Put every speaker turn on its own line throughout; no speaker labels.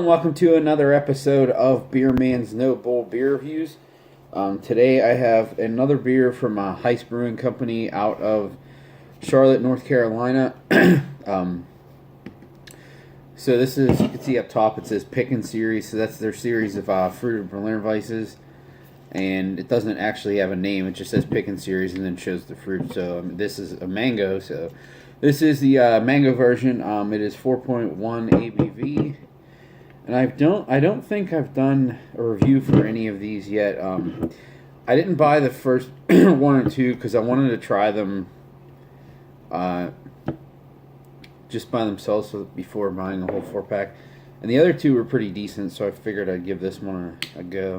Welcome to another episode of Beer Man's No Bull Beer Reviews. Today I have another beer from Heist Brewing Company out of Charlotte, North Carolina. So this is, you can see up top it says Pickin' Series, so that's their series of fruited Berliner Weisses. And it doesn't actually have a name, it just says Pickin' Series and then shows the fruit. So this is a mango, so this is the mango version. It is 4.1 ABV. And I don't think I've done a review for any of these yet. I didn't buy the first one or two because I wanted to try them just by themselves before buying the whole 4-pack. And the other two were pretty decent, so I figured I'd give this one a go.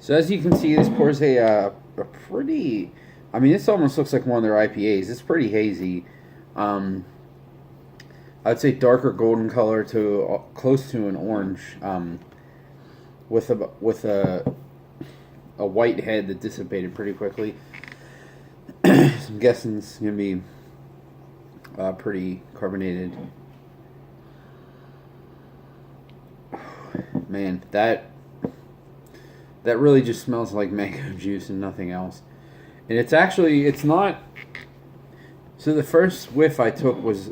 So as you can see, this pours a pretty, I mean, this almost looks like one of their IPAs. It's pretty hazy. I'd say darker golden color to close to an orange, with a white head that dissipated pretty quickly. So I'm guessing it's gonna be pretty carbonated. Man, that really just smells like mango juice and nothing else. And it's not... So the first whiff I took was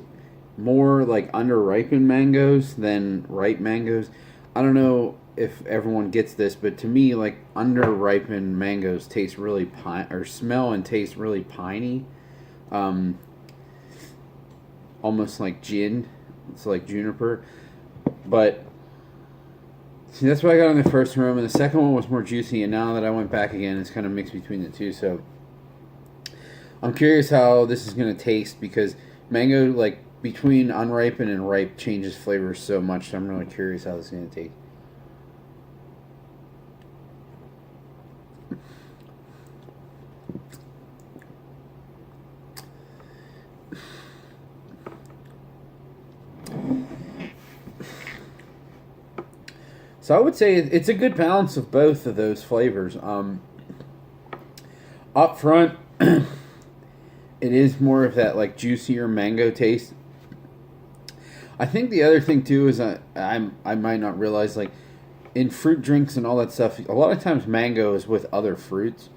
more like under-ripened mangoes than ripe mangoes. I don't know if everyone gets this, but to me, like, under-ripened mangoes taste really smell and taste really piney. Almost like gin. It's like juniper. But... see, that's what I got in the first room, and the second one was more juicy, and now that I went back again, it's kind of mixed between the two, so I'm curious how this is going to taste, because mango, like, between unripened and ripe changes flavors so much, so I'm really curious how this is going to taste. So I would say it's a good balance of both of those flavors. Up front, it is more of that, like, juicier mango taste. I think the other thing too is I might not realize, like, in fruit drinks and all that stuff, a lot of times mango is with other fruits.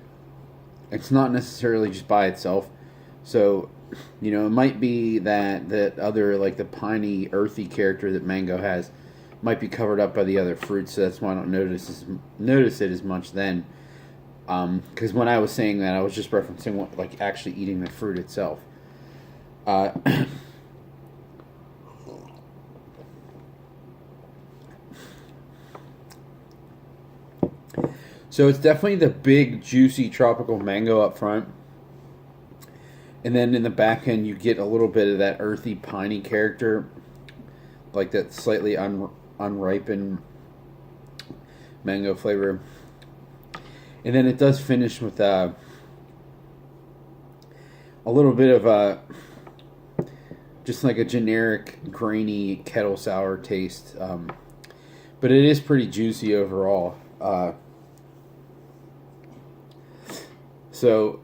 It's not necessarily just by itself. So, you know, it might be that other, like, the piney, earthy character that mango has might be covered up by the other fruits, so that's why I don't notice it as much then. Because when I was saying that, I was just referencing what, like, actually eating the fruit itself. So it's definitely the big, juicy, tropical mango up front. And then in the back end, you get a little bit of that earthy, piney character, like that slightly unripened mango flavor. And then it does finish with a little bit of just like a generic grainy kettle sour taste. But it is pretty juicy overall. So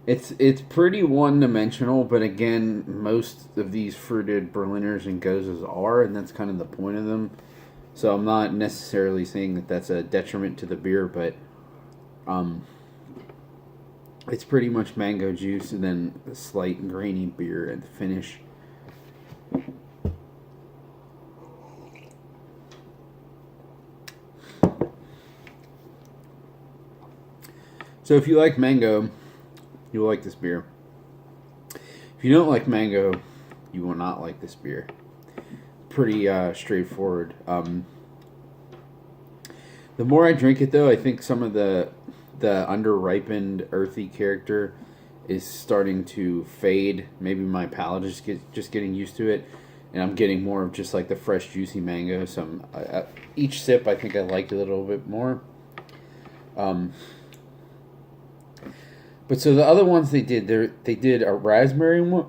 it's pretty one-dimensional, but again, most of these fruited Berliners and Gozes are, and that's kind of the point of them. So I'm not necessarily saying that that's a detriment to the beer, but it's pretty much mango juice and then a slight grainy beer at the finish. So if you like mango, you'll like this beer. If you don't like mango, you will not like this beer. Pretty straightforward. The more I drink it, though, I think some of the under-ripened, earthy character is starting to fade. Maybe my palate is just getting used to it, and I'm getting more of just like the fresh, juicy mango. So each sip, I think I like it a little bit more. But so the other ones they did a raspberry one.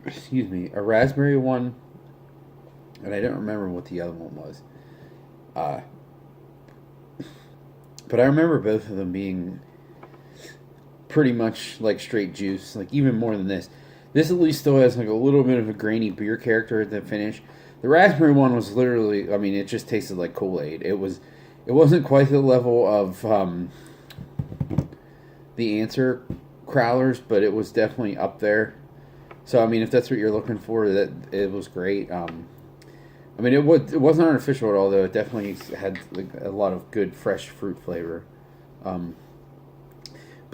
Excuse me, a raspberry one, and I don't remember what the other one was. Uh, but I remember both of them being pretty much like straight juice, like even more than this. This at least still has like a little bit of a grainy beer character at the finish. The raspberry one was literally, I mean, it just tasted like Kool-Aid. It wasn't quite the level of the Answer Crowlers, but it was definitely up there. So I mean, if that's what you're looking for, that it was great. I mean, it wasn't artificial at all, though. It definitely had like a lot of good fresh fruit flavor. But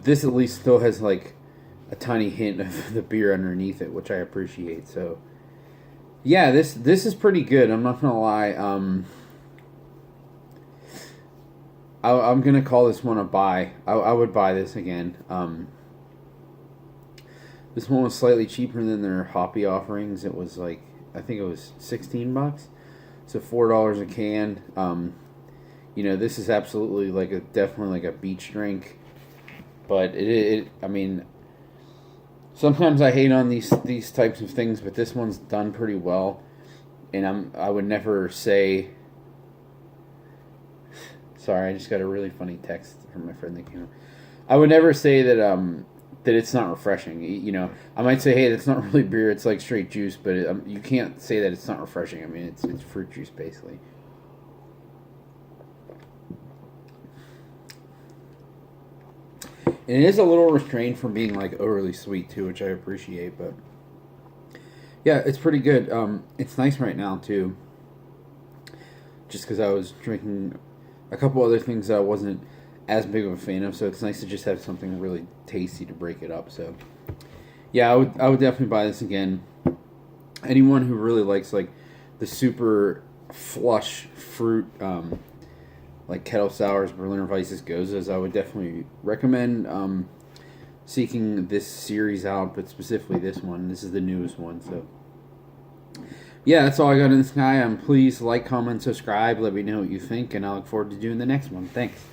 this at least still has like a tiny hint of the beer underneath it, which I appreciate. So yeah, this is pretty good. I'm not gonna lie. I'm gonna call this one a buy. I would buy this again. This one was slightly cheaper than their hoppy offerings. It was like, I think it was $16, so $4 a can. This is absolutely definitely like a beach drink, but I mean, sometimes I hate on these types of things, but this one's done pretty well, and I would never say. Sorry, I just got a really funny text from my friend that came up. I would never say that that it's not refreshing. I might say, hey, that's not really beer. It's like straight juice, but you can't say that it's not refreshing. I mean, it's fruit juice basically. And it is a little restrained from being like overly sweet too, which I appreciate. But yeah, it's pretty good. It's nice right now too. Just because I was drinking a couple other things that I wasn't as big of a fan of, so it's nice to just have something really tasty to break it up. So yeah, I would definitely buy this again. Anyone who really likes like the super flush fruit, like Kettle Sours, Berliner Weisses, Gozas, I would definitely recommend seeking this series out, but specifically this one. This is the newest one, so yeah, that's all I got in this guy. Please like, comment, subscribe. Let me know what you think, and I look forward to doing the next one. Thanks.